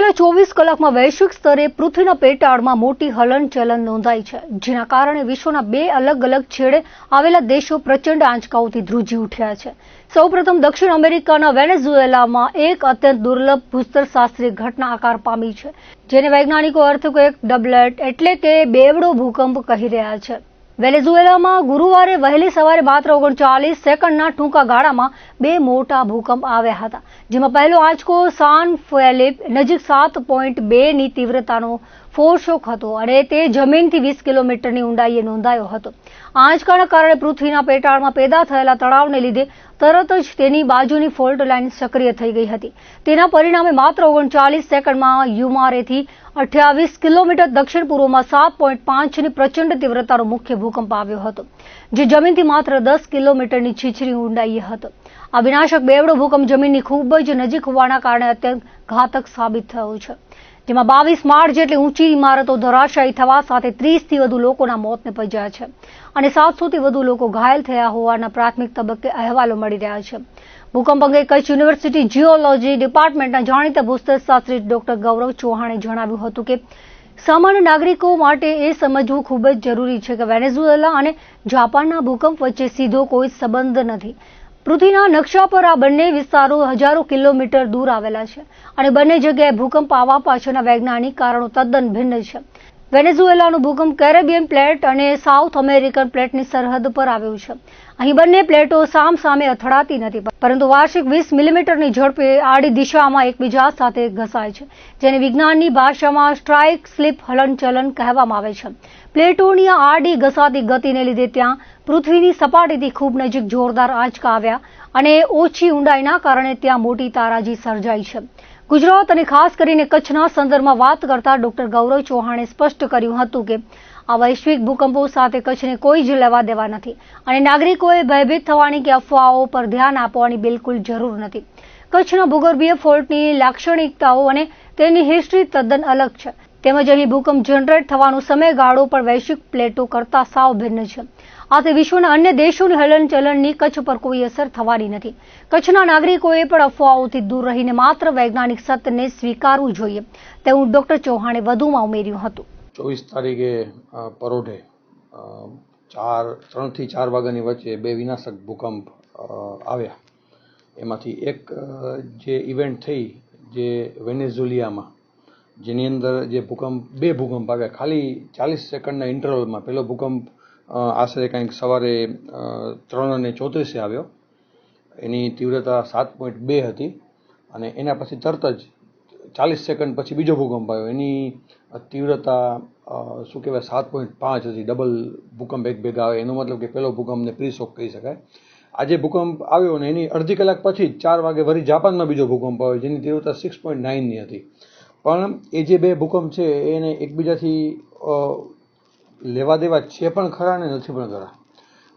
છેલ્લા 24 કલાકમાં વૈશ્વિક સ્તરે પૃથ્વીના પેટાળમાં મોટી હલનચલન નોંધાઈ છે, જેના કારણે વિશ્વના બે અલગ અલગ છેડે આવેલા દેશો પ્રચંડ આંચકાઓથી ધ્રુજી ઉઠ્યા છે. સૌપ્રથમ દક્ષિણ અમેરિકાના વેનેઝુએલામાં એક અત્યંત દુર્લભ ભૂસ્તરશાસ્ત્રીય ઘટના આકાર પામી છે, જેને વૈજ્ઞાનિકો અર્થક્વેક ડબલેટ એટલે કે બેવડો ભૂકંપ કહી રહ્યા છે. વેનેઝુએલામાં ગુરુવારે વહેલી સવારે માત્ર 39 સેકન્ડના ટૂંકા ગાળામાં બે મોટા ભૂકંપ આવ્યા હતા, જેમાં પહેલો આંચકો સાન ફેલિપ નજીક 7.2ની તીવ્રતાનો ફોરશોક હતો અને તે જમીનથી 20 કિલોમીટરની ઊંડાઈએ નોંધાયો હતો. આંચકાના કારણે પૃથ્વીના પેટાળમાં પેદા થયેલા તણાવને લીધે તરત જ તેની બાજુની ફોલ્ટ લાઇન સક્રિય થઈ ગઈ હતી. તેના પરિણામે માત્ર 39 સેકન્ડમાં યુમારેથી 28 કિલોમીટર દક્ષિણ પૂર્વમાં 7.5ની પ્રચંડ તીવ્રતાનો મુખ્ય ભૂકંપ આવ્યો હતો, જે જમીનથી માત્ર 10 કિલોમીટરની છીછરી ઊંડાઈએ હતો. આ વિનાશક બેવડો ભૂકંપ જમીનની ખૂબ જ નજીક હોવાના કારણે અત્યંત ઘાતક સાબિત થયો છે, જેમાં 22 માળ જેટલી ઊંચી ઇમારતો ધરાશાયી થવા સાથે 30થી વધુ લોકોના મોત નિપજ્યા છે અને 700થી વધુ લોકો ઘાયલ થયા હોવાના પ્રાથમિક તબક્કે અહેવાલો મળી રહ્યા છે. ભૂકંપ અંગે કચ્છ યુનિવર્સિટી જીઓલોજી ડિપાર્ટમેન્ટના જાણીતા ભૂસ્તરશાસ્ત્રી ડોક્ટર ગૌરવ ચૌહાણે જણાવ્યું હતું કે સામાન્ય નાગરિકો માટે એ સમજવું ખૂબ જ જરૂરી છે કે વેનેઝુએલા અને જાપાનના ભૂકંપ વચ્ચે સીધો કોઈ સંબંધ નથી. પૃથ્વીના નકશા પર આ બંને વિસ્તારો હજારો કિલોમીટર દૂર આવેલા છે અને બંને જગ્યાએ ભૂકંપ આવવા પાછળના વૈજ્ઞાનિક કારણો તદ્દન ભિન્ન છે. વેનેઝુએલાનો ભૂકંપ કેરેબિયન પ્લેટ અને સાઉથ અમેરિકન પ્લેટની સરહદ પર આવ્યો છે. અહીં બંને પ્લેટો સામસામે અથડાતી નથી, પરંતુ વાર્ષિક 20 મિલીમીટરની ઝડપે આડી દિશામાં એકબીજા સાથે ઘસાય છે, જેને વિજ્ઞાનની ભાષામાં સ્ટ્રાઇક સ્લિપ હલનચલન કહેવામાં આવે છે. પ્લેટોની આડી ઘસાતી ગતિને લીધે ત્યાં પૃથ્વીની સપાટીથી ખૂબ નજીક જોરદાર આંચકા આવ્યા અને ઓછી ઊંડાઈના કારણે ત્યાં મોટી તારાજી સર્જાઈ છે. ગુજરાત અને ખાસ કરીને કચ્છના સંદર્ભમાં વાત કરતા ડોક્ટર ગૌરવ ચૌહાણે સ્પષ્ટ કર્યું હતું કે આ વૈશ્વિક ભૂકંપો સાથે કચ્છને કોઈ જ લેવા દેવા નથી અને નાગરિકોએ ભયભીત થવાની કે અફવાઓ પર ધ્યાન આપવાની બિલકુલ જરૂર નથી. કચ્છના ભૂગર્ભીય ફોલ્ટની લાક્ષણિકતાઓ અને તેની હિસ્ટ્રી તદ્દન અલગ છે, તેમજ અહીં ભૂકંપ જનરેટ થવાનો સમયગાળો પણ વૈશ્વિક પ્લેટો કરતાં સાવ ભિન્ન છે. આથી વિશ્વના અન્ય દેશોની હલનચલનની કચ્છ પર કોઈ અસર થવાની નથી. કચ્છના નાગરિકોએ પણ અફવાઓથી દૂર રહીને માત્ર વૈજ્ઞાનિક સત્યને સ્વીકારવું જોઈએ, તેવું ડોક્ટર ચૌહાણે વધુમાં ઉમેર્યું હતું. 24 તારીખે પરોઢે 3 થી 4 વાગ્યાની વચ્ચે બે વિનાશક ભૂકંપ આવ્યા. એમાંથી એક જે ઇવેન્ટ થઈ જે વેનેઝુએલામાં, જેની અંદર જે બે ભૂકંપ આવ્યા ખાલી 40 સેકન્ડના ઇન્ટરવલમાં. પહેલો ભૂકંપ આશરે કંઈક સવારે 3:34 આવ્યો, એની તીવ્રતા 7.2 હતી અને એના પછી તરત જ 40 સેકન્ડ પછી બીજો ભૂકંપ આવ્યો, એની તીવ્રતા 7.5 હતી. ડબલ ભૂકંપ એક ભેગા આવે, એનો મતલબ કે પહેલો ભૂકંપને પ્રી શોક કહી શકાય. આજે ભૂકંપ આવ્યો અને એની અડધી કલાક પછી જ 4 વાગે વળી જાપાનમાં બીજો ભૂકંપ આવ્યો, જેની તીવ્રતા 6.9ની હતી. પણ એ જે બે ભૂકંપ છે એને એકબીજાથી લેવા દેવા છે પણ ખરા ને નથી પણ ખરા.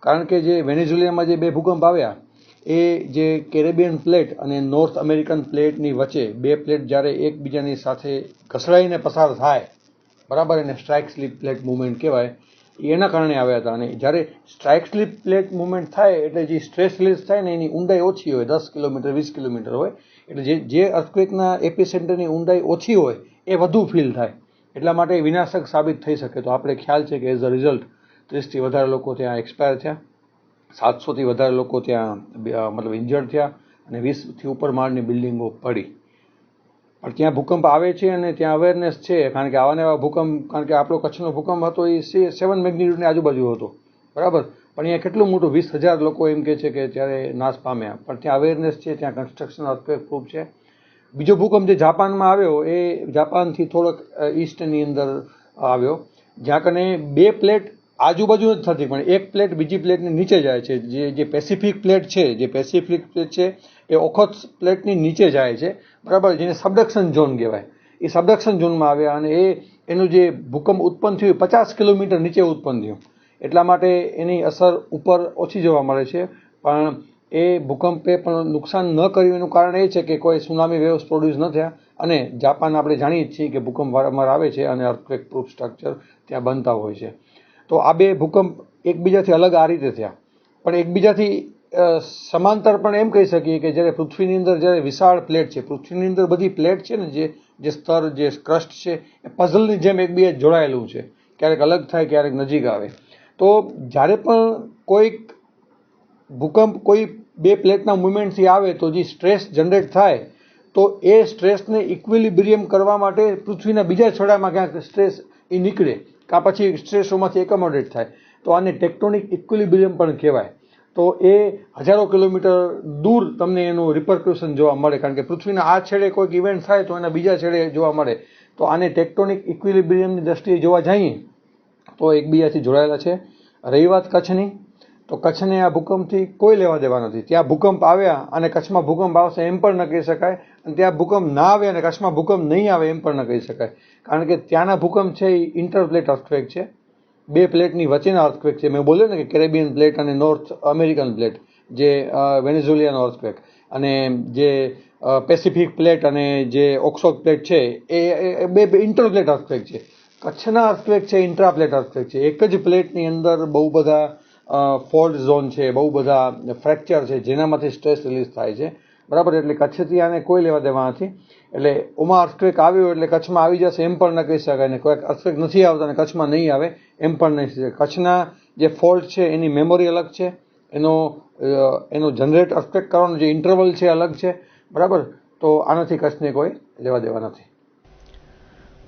કારણ કે જે વેનેઝુએલામાં જે બે ભૂકંપ આવ્યા એ જે કેરેબિયન પ્લેટ અને નોર્થ અમેરિકન પ્લેટની વચ્ચે બે પ્લેટ જ્યારે એકબીજાની સાથે ઘસડાઈને પસાર થાય, બરાબર, એને સ્ટ્રાઇક સ્લિપ પ્લેટ મુવમેન્ટ કહેવાય, એના કારણે આવ્યા હતા. અને જ્યારે સ્ટ્રાઇક સ્લિપ પ્લેટ મુવમેન્ટ થાય એટલે જે સ્ટ્રેસ રિલીઝ થાય ને એની ઊંડાઈ ઓછી હોય, 10 કિલોમીટર 20 કિલોમીટર હોય, એટલે જે અર્થક્વેકના એપિસેન્ટરની ઊંડાઈ ઓછી હોય એ વધુ ફીલ થાય, એટલા માટે વિનાશક સાબિત થઈ શકે. તો આપણે ખ્યાલ છે કે એઝ અ રિઝલ્ટ 30થી વધારે લોકો ત્યાં એક્સપાયર થયા, 700થી વધારે લોકો ત્યાં મતલબ ઇન્જર્ડ થયા અને 20થી ઉપર માળની બિલ્ડિંગો પડી. પણ ત્યાં ભૂકંપ આવે છે અને ત્યાં અવેરનેસ છે, કારણ કે આવા ને આવા ભૂકંપ, કારણ કે આપણો કચ્છનો ભૂકંપ હતો એ 7 મેગ્નિટ્યુડની આજુબાજુ હતો, બરાબર, પણ અહીંયા કેટલું મોટું 20,000 લોકો એમ કહે છે કે ત્યારે નાશ પામ્યા. પણ ત્યાં અવેરનેસ છે, ત્યાં કન્સ્ટ્રક્શન અર્થક્વેક પ્રૂફ છે. બીજો ભૂકંપ જે જાપાનમાં આવ્યો એ જાપાનથી થોડોક ઈસ્ટની અંદર આવ્યો, જ્યાં કને બે પ્લેટ આજુબાજુ નથી થતી પણ એક પ્લેટ બીજી પ્લેટની નીચે જાય છે. જે પેસિફિક પ્લેટ છે એ ઓખોત્સ પ્લેટની નીચે જાય છે, બરાબર, જેને સબડક્શન ઝોન કહેવાય. એ સબડક્શન ઝોનમાં આવ્યા અને એનું જે ભૂકંપ ઉત્પન્ન થયું 50 કિલોમીટર નીચે ઉત્પન્ન થયું, એટલા માટે એની અસર ઉપર ઓછી જોવા મળે છે. પણ એ ભૂકંપે પણ નુકસાન ન કર્યું એનું કારણ એ છે કે કોઈ સુનામી વેવ્સ પ્રોડ્યુસ ન થયા અને જાપાન આપણે જાણીએ છીએ કે ભૂકંપ વારંવાર આવે છે અને અર્થક્વેક પ્રૂફ સ્ટ્રક્ચર ત્યાં બનતા હોય છે. તો આ બે ભૂકંપ એકબીજાથી અલગ આ રીતે થયા, પણ એકબીજાથી સમાંતર પણ એમ કહી શકીએ કે જ્યારે પૃથ્વીની અંદર જ્યારે વિશાળ પ્લેટ છે, પૃથ્વીની અંદર બધી પ્લેટ છે ને, જે સ્તર, જે ક્રસ્ટ છે, એ પઝલની જેમ એકબીજા જોડાયેલું છે, ક્યારેક અલગ થાય, ક્યારેક નજીક આવે. તો જ્યારે પણ કોઈક ભૂકંપ કોઈ બે પ્લેટના મુવમેન્ટથી આવે તો જે સ્ટ્રેસ જનરેટ થાય, તો એ સ્ટ્રેસને ઇક્વિલિબ્રિયમ કરવા માટે પૃથ્વીના બીજા છેડામાં ક્યાંક સ્ટ્રેસ એ નીકળે, કાં પછી સ્ટ્રેસોમાંથી એકોમોડેટ થાય. તો આને ટેક્ટોનિક ઇક્વિલિબ્રિયમ પણ કહેવાય. તો એ હજારો કિલોમીટર દૂર તમને એનું રિપરક્યુશન જોવા મળે, કારણ કે પૃથ્વીના આ છેડે કોઈક ઇવેન્ટ થાય તો એના બીજા છેડે જોવા મળે. તો આને ટેક્ટોનિક ઇક્વિલિબ્રિયમની દ્રષ્ટિએ જોવા જઈએ તો એકબીજાથી જોડાયેલા છે. રહી વાત કચ્છની, તો કચ્છને આ ભૂકંપથી કોઈ લેવા દેવા નથી. ત્યાં ભૂકંપ આવ્યા અને કચ્છમાં ભૂકંપ આવશે એમ પણ ન કહી શકાય, અને ત્યાં ભૂકંપ ના આવે અને કચ્છમાં ભૂકંપ નહીં આવે એમ પણ ન કહી શકાય, કારણ કે ત્યાંના ભૂકંપ છે એ ઇન્ટરપ્લેટ અર્થક્વેક છે, બે પ્લેટની વચ્ચેના અર્થક્વેક છે. મેં બોલ્યો ને કે કેરેબિયન પ્લેટ અને નોર્થ અમેરિકન પ્લેટ, જે વેનેઝુએલાનો અર્થક્વેક, અને જે પેસિફિક પ્લેટ અને જે ઓક્સોક પ્લેટ છે એ બે ઇન્ટરપ્લેટ અર્થક્વેક છે. કચ્છના અર્થક્વેક છે ઇન્ટ્રાપ્લેટ અર્થક્વેક છે. એક જ પ્લેટની અંદર બહુ બધા ફોલ્ટ ઝોન છે, બહુ બધા ફ્રેક્ચર છે, જેનામાંથી સ્ટ્રેસ રિલીઝ થાય છે, બરાબર. એટલે કચ્છથી આને કોઈ લેવા દેવા નથી. એટલે ઓમાં અર્થક્વેક આવ્યો એટલે કચ્છમાં આવી જશે એમ પણ ન કહી શકાય, ને કોઈ અર્થક્વેક નથી આવતા અને કચ્છમાં નહીં આવે એમ પણ નહીં શકાય. કચ્છના જે ફોલ્ટ છે એની મેમોરી અલગ છે, એનો જનરેટ અર્થક્વેક કરવાનો જે ઇન્ટરવલ છે અલગ છે, બરાબર. તો આનાથી કચ્છને કોઈ લેવા દેવા નથી.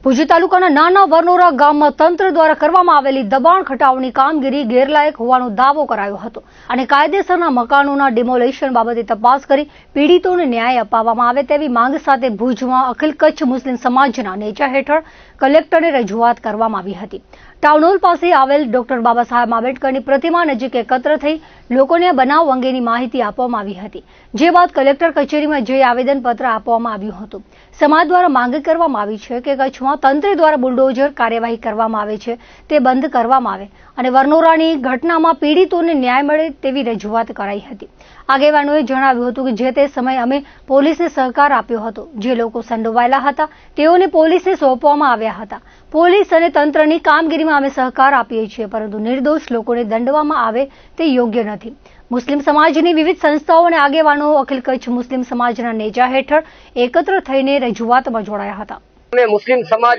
ભુજ તાલુકાના નાના વરનોરા ગામમાં તંત્ર દ્વારા કરવામાં આવેલી દબાણ ખટાવની કામગીરી ગેરલાયક હોવાનો દાવો કરાયો હતો અને કાયદેસરના મકાનોના ડિમોલેશન બાબતે તપાસ કરી પીડિતોને ન્યાય અપાવવામાં આવે તેવી માંગ સાથે ભુજમાં અખિલ કચ્છ મુસ્લિમ સમાજના નેજા હેઠળ કલેક્ટરને રજૂઆત કરવામાં આવી હતી. ટાઉન હોલ પાસે આવેલ ડોક્ટર બાબા સાહેબ આંબેડકરની પ્રતિમા નજીક એકત્ર થઈ લોકોને બનાવ અંગેની માહિતી આપવામાં આવી હતી, જે બાદ કલેક્ટર કચેરીમાં જઈ આવેદનપત્ર આપવામાં આવ્યું હતું. સમાજ દ્વારા માંગ કરવામાં આવી છે કે કચ્છમાં તંત્ર દ્વારા બુલડોઝર કાર્યવાહી કરવામાં આવે છે તે બંધ કરવામાં આવે અને વરનોરાની ઘટનામાં પીડિતોને ન્યાય મળે તેવી રજૂઆત કરાઈ હતી. આગેવાનોએ જણાવ્યું હતું કે જે તે સમયે અમે પોલીસને સહકાર આપ્યો હતો, જે લોકો સંડોવાયેલા હતા તેઓને પોલીસને સોંપવામાં આવ્યા હતા. પોલીસ અને તંત્રની કામગીરીમાં અમે સહકાર આપીએ છીએ, પરંતુ નિર્દોષ લોકોને દંડવામાં આવે તે યોગ્ય નથી. મુસ્લિમ સમાજની વિવિધ સંસ્થાઓ અને આગેવાનો અખિલ કચ્છ મુસ્લિમ સમાજના નેજા હેઠળ એકત્ર થઈને રજૂઆતમાં જોડાયા હતા. અમે મુસ્લિમ સમાજ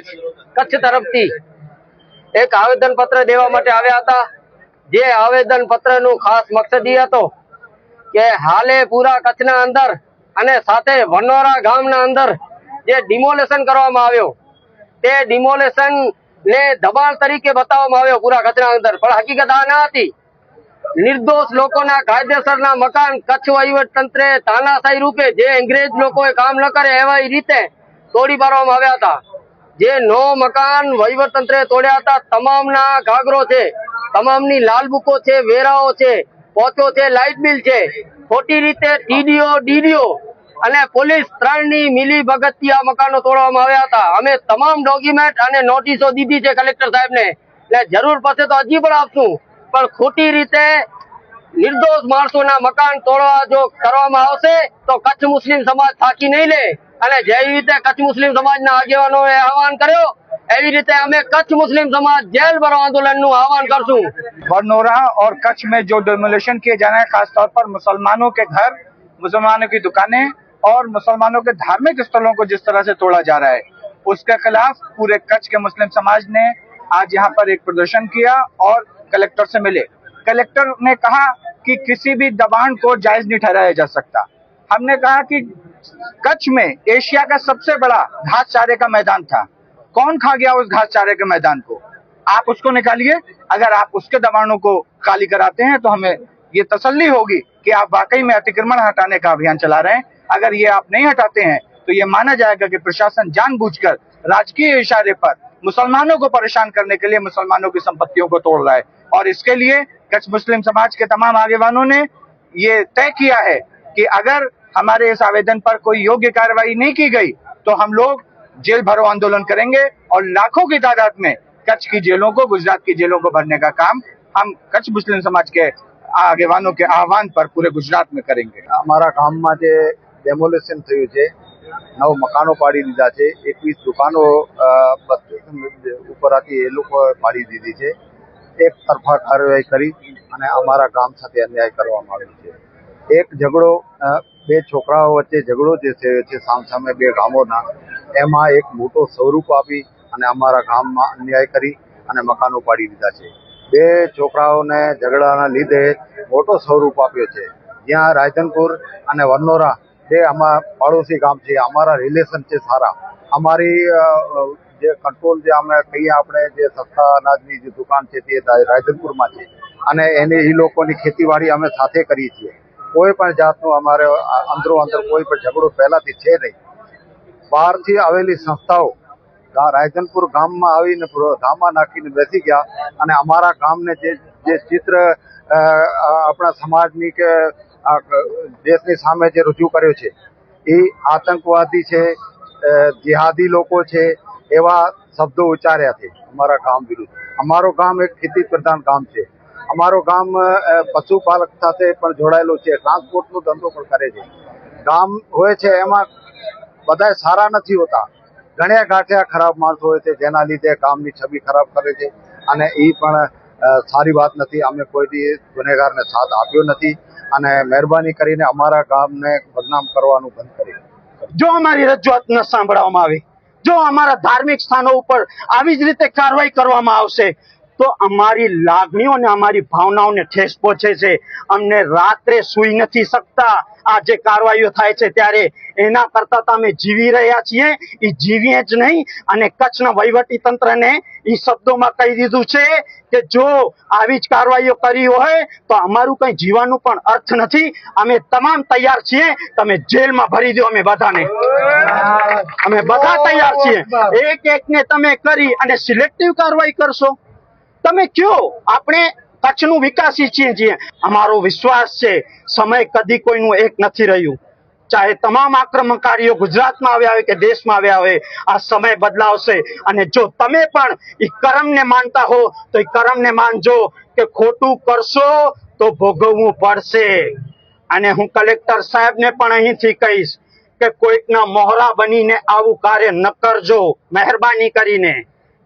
કચ્છ તરફથી એક આવેદનપત્ર દેવા માટે આવ્યા હતા. જે આવેદનપત્રનું ખાસ મકસદ એ હતો કે હાલે પૂરા કચ્છના અંદર અને સાથે વરનોરા ગામના અંદર જે ડિમોલેશન કરવામાં આવ્યો, તે ડિમોલેશન ને દબાણ તરીકે બતાવવામાં આવ્યો પૂરા કચ્છના અંદર, પણ હકીકત આ ના હતી. નિર્દોષ લોકોના કાયદેસરના મકાન કચ્છ વહીવટ તંત્રે તાનાશાહી રૂપે, જે અંગ્રેજ લોકોએ કામ ન કરે એવા રીતે તોડી પાડવામાં આવ્યા હતા. જે 9 મકાન વહીવટ તંત્રે તોડ્યા હતા, તમામના ગાગરો છે, તમામની લાલ બુકો છે, વેરાઓ છે, પોચો છે, લાઇટ બિલ છે, ખોટી રીતે ટીડીઓ, ડીડીઓ અને પોલીસ 3ની મિલી ભગતથી આ મકાનો તોડવામાં આવ્યા હતા. અમે તમામ ડોક્યુમેન્ટ અને નોટિસો દીધી છે કલેક્ટર સાહેબને, એટલે જરૂર પડશે તો હજી પણ આપશું, પણ ખોટી રીતે નિર્દોષ માણસોના મકાન તોડવા જો કરવામાં આવશે તો કચ્છ મુસ્લિમ સમાજ થાકી નહીં લે. અને જેવી રીતે કચ્છ મુસ્લિમ સમાજના આગેવાનોએ આહવાન કર્યો, એવી રીતે અમે કચ્છ मुस्लिम समाज जेल भरो आंदोलन નું आह्वान करसूं। वरनोरा और कच्छ में जो डिमोलिशन किए जा रहे हैं, खासतौर पर मुसलमानों के घर, मुसलमानों की दुकानें और मुसलमानों के धार्मिक स्थलों को जिस तरह से तोड़ा जा रहा है, उसके खिलाफ पूरे कच्छ के मुस्लिम समाज ने आज यहाँ पर एक प्रदर्शन किया और कलेक्टर से मिले। कलेक्टर ने कहा कि किसी भी दबाण को जायज नहीं ठहराया जा सकता। हमने कहा कि कच्छ में एशिया का सबसे बड़ा घास चारे का मैदान था, कौन खा गया उस घास चारे के मैदान को? आप उसको निकालिए। अगर आप उसके दबाणों को खाली कराते हैं तो हमें ये तसल्ली होगी कि आप वाकई में अतिक्रमण हटाने का अभियान चला रहे हैं। अगर ये आप नहीं हटाते हैं तो ये माना जाएगा कि प्रशासन जानबूझकर राजकीय इशारे पर मुसलमानों को परेशान करने के लिए मुसलमानों की संपत्तियों को तोड़ रहा है। और इसके लिए कच्छ मुस्लिम समाज के तमाम आगेवानों ने ये तय किया है कि अगर हमारे इस आवेदन पर कोई योग्य कार्रवाई नहीं की गई तो हम लोग जेल भरो आंदोलन करेंगे और लाखों की तादाद में कच्छ की जेलों को, गुजरात की जेलों को भरने का काम हम कच्छ मुस्लिम समाज के આગેવાનો કે આહવાન પર પૂરે ગુજરાતમાં કરેંગે। અમારા ગામમાં જે ડેમોલેશન થયું છે, 9 મકાનો પાડી દીધા છે, 21 દુકાનો ઉપર હતી એ લોકો પાડી દીધી છે। એક તરફા કાર્યવાહી કરી અને અમારા ગામ સાથે અન્યાય કરવામાં આવ્યો છે। એક ઝઘડો બે છોકરાઓ વચ્ચે ઝઘડો જે થયો છે સામસામે બે ગામોના, એમાં એક મોટો સ્વરૂપ આપી અને અમારા ગામમાં અન્યાય કરી અને મકાનો પાડી દીધા છે. બે છોકરાઓને ઝઘડાના લીધે મોટો સ્વરૂપ આપ્યો છે. જ્યાં રાયધનપુર અને વરનોરા બે પાડોશી ગામ છે, અમારા રિલેશન છે સારા. અમારી જે કંટ્રોલ જે અમે કહીએ આપણે જે સસ્તા અનાજની જે દુકાન છે તે રાયધનપુરમાં છે અને એ લોકોની ખેતીવાડી અમે સાથે કરીએ છીએ. કોઈ પણ જાતનો અમારે અંદરો અંદર કોઈ પણ ઝઘડો પહેલાથી છે નહીં. બહારથી આવેલી સંસ્થાઓ રાયધનપુર ગામમાં આવીને ધામા નાખીને બેસી ગયા અને અમારા ગામને જે ચિત્ર આપણા સમાજની કે દેશની સામે જે રજૂ કર્યો છે એ આતંકવાદી છે, જિહાદી લોકો છે, એવા શબ્દો ઉચ્ચાર્યા છે અમારા ગામ વિરુદ્ધ. અમારું ગામ એક ખેતી પ્રધાન ગામ છે. અમારું ગામ પશુપાલક સાથે પણ જોડાયેલું છે, ટ્રાન્સપોર્ટનો ધંધો પણ કરે છે. ગામ હોય છે એમાં બધા સારા નથી હોતા, ઘણા ગાંઠિયા ખરાબ માણસો હોય છે, જેના લીધે ગામની છબી ખરાબ કરે છે અને એ પણ સારી વાત નથી. અમે કોઈ ગુનેગારને સાથ આપ્યો નથી અને મહેરબાની કરીને અમારા ગામને બદનામ કરવાનું બંધ કરી. જો અમારી રજૂઆત ન સાંભળવામાં આવે, જો અમારા ધાર્મિક સ્થાનો ઉપર આવી જ રીતે કાર્યવાહી કરવામાં આવશે તો અમારી લાગણીઓ અને અમારી ભાવનાઓને ઠેસ પહોંચે છે. અમને રાત્રે સૂઈ નથી શકતા આ જે કાર્યવાહીઓ થાય છે ત્યારે. એના કરતા તો અમે જીવી રહ્યા છીએ, એ જીવીએ જ નહીં. અને કચ્છના વહીવટી તંત્રને એ શબ્દોમાં કહી દીધું છે કે જો આવી જ કાર્યવાહીઓ કરી હોય તો અમારું કઈ જીવવાનું પણ અર્થ નથી. અમે તમામ તૈયાર છીએ, તમે જેલમાં ભરી દો અમે બધાને. અમે બધા તૈયાર છીએ. એક એકને તમે કરી અને સિલેક્ટિવ કાર્યવાહી કરશો. તમે કયો આપણે કચ્છનું વિકાસી છીએ. અમારો વિશ્વાસ છે સમય કદી કોઈનું એક નથી રહ્યું. ચાહે તમામ આક્રમણકારીઓ ગુજરાતમાં આવ્યા હોય કે દેશમાં આવ્યા હોય, આ સમય બદલાવશે. અને જો તમે પણ એ કર્મને માનતા હો તો એ કર્મને માનજો કે ખોટું કરશો તો ભોગવવું પડશે. અને હું કલેક્ટર સાહેબને પણ અહીંથી કહીશ કે કોઈકના મોહરા બનીને આવું કાર્ય ન કરજો, મહેરબાની કરીને.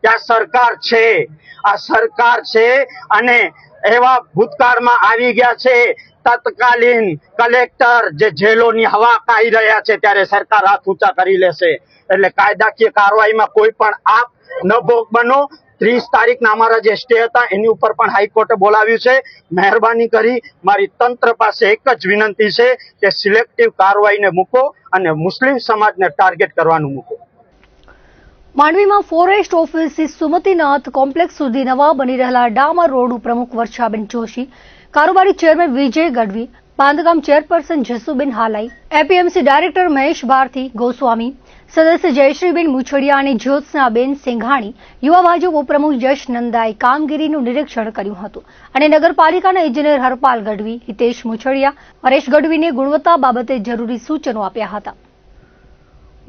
કે આ સરકાર છે, આ સરકાર છે અને એવા ભૂતકાળમાં આવી ગયા છે તત્કાલીન કલેક્ટર જે જેલોની હવા કાઢી રહ્યા છે ત્યારે સરકાર હાથ ઊંચા કરી લેશે. એટલે કાયદાકીય કાર્યવાહીમાં કોઈ પણ આપ ન ભોગ બનો. 30 તારીખના અમારા જે સ્ટે હતા એની ઉપર પણ હાઈકોર્ટે બોલાવ્યું છે. મહેરબાની કરી મારી તંત્ર પાસે એક જ વિનંતી છે કે સિલેક્ટિવ કાર્યવાહીને મૂકો અને મુસ્લિમ સમાજને ટાર્ગેટ કરવાનું મૂકો. માંડવીમાં ફોરેસ્ટ ઓફિસથી સુમતીનાથ કોમ્પ્લેક્સ સુધી નવા બની રહેલા ડામર રોડ પ્રમુખ વર્ષાબેન જોશી, કારોબારી ચેરમેન વિજય ગઢવી, બાંધકામ chairperson Jasuben Halai, APMC director Mahesh Bharati Goswami, સદસ્ય જયશ્રીબેન મુછડિયા અને જ્યોત્સનાબેન સિંઘાણી, યુવા ભાજપ ઉપપ્રમુખ યશ નંદાએ કામગીરીનું નિરીક્ષણ કર્યું હતું અને નગરપાલિકાના ઇજનેર હરપાલ ગઢવી, હિતેશ મુછડિયા, હરેશ ગઢવીને ગુણવત્તા બાબતે જરૂરી સૂચનો આપ્યા હતા.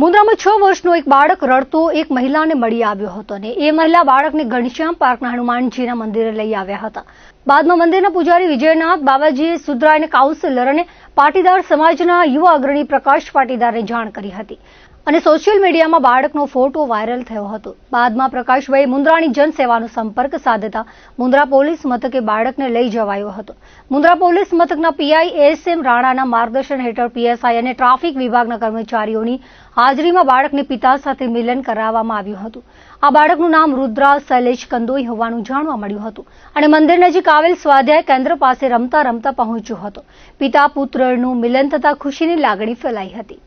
મુન્દ્રામાં 6 વર્ષનો એક બાળક રડતો એક મહિલાને મળી આવ્યો હતો અને એ મહિલા બાળકને ઘનશ્યામ પાર્કના હનુમાનજીના મંદિરે લઈ આવ્યા હતા. બાદમાં મંદિરના પૂજારી વિજયનાથ બાબાજીએ સુધરાઈને કાઉન્સિલર અને પાટીદાર સમાજના યુવા અગ્રણી પ્રકાશ પાટીદારને જાણ કરી હતી અને સોશિયલ મીડિયામાં બાળકનો ફોટો વાયરલ થયો હતો. બાદમાં પ્રકાશભાઈ મુન્દ્રાની જનસેવાનો સંપર્ક સાધતા મુન્દ્રા પોલીસ મથકે બાળકને લઈ જવાયો હતો. મુન્દ્રા પોલીસ મથકના પીઆઈ એસએમ રાણાના માર્ગદર્શન હેઠળ પીએસઆઈ અને ટ્રાફિક વિભાગના કર્મચારીઓની હાજરીમાં બાળકને પિતા સાથે મિલન કરાવવામાં આવ્યું હતું. આ બાળકનું નામ રુદ્રા શૈલેષ કંદોઈ હોવાનું જાણવા મળ્યું હતું અને મંદિર નજીક આવેલ સ્વાધ્યાય કેન્દ્ર પાસે રમતા રમતા પહોંચ્યો હતો. પિતા પુત્રનું મિલન થતા ખુશીની લાગણી ફેલાઈ હતી.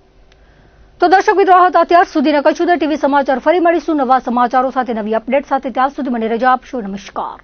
તો દર્શક મિત્રો હતા અત્યાર સુધીના કચ્છ ઉદય ટીવી સમાચાર. ફરી મળીશું નવા સમાચારો સાથે, નવી અપડેટ સાથે. ત્યાં સુધી મને રજા આપશો. નમસ્કાર.